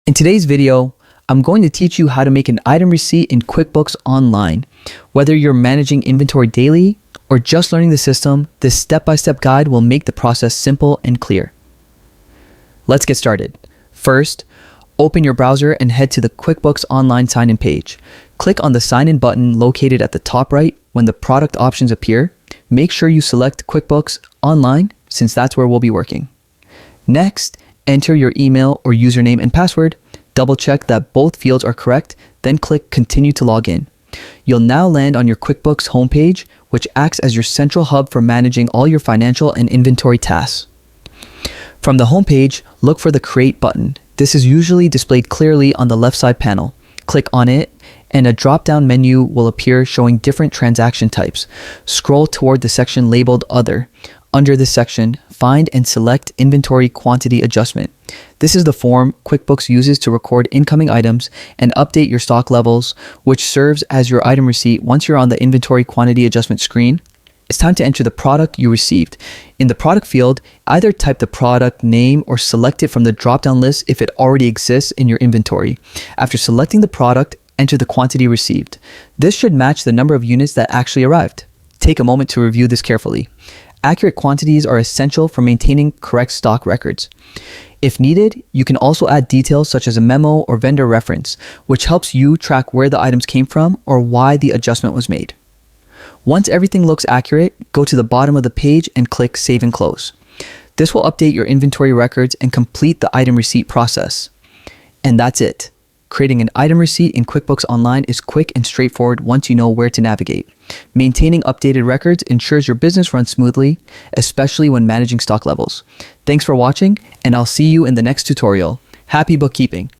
In today's video, I'm going to teach you how to make an item receipt in QuickBooks Online. Whether you're managing inventory daily or just learning the system, this step-by-step guide will make the process simple and clear. Let's get started. First, open your browser and head to the QuickBooks Online sign-in page. Click on the sign-in button located at the top right when the product options appear. Make sure you select QuickBooks Online since that's where we'll be working. Next, enter your email or username and password. Double check that both fields are correct, then click Continue to log in. You'll now land on your QuickBooks homepage, which acts as your central hub for managing all your financial and inventory tasks. From the homepage, look for the Create button. This is usually displayed clearly on the left side panel. Click on it, and a drop-down menu will appear showing different transaction types. Scroll toward the section labeled Other. Under this section, find and select Inventory Quantity Adjustment. This is the form QuickBooks uses to record incoming items and update your stock levels, which serves as your item receipt once you're on the Inventory Quantity Adjustment screen. It's time to enter the product you received. In the product field, either type the product name or select it from the drop-down list if it already exists in your inventory. After selecting the product, enter the quantity received. This should match the number of units that actually arrived. Take a moment to review this carefully. Accurate quantities are essential for maintaining correct stock records. If needed, you can also add details such as a memo or vendor reference, which helps you track where the items came from or why the adjustment was made. Once everything looks accurate, go to the bottom of the page and click Save and Close. This will update your inventory records and complete the item receipt process. And that's it. Creating an item receipt in QuickBooks Online is quick and straightforward once you know where to navigate. Maintaining updated records ensures your business runs smoothly, especially when managing stock levels. Thanks for watching, and I'll see you in the next tutorial. Happy bookkeeping!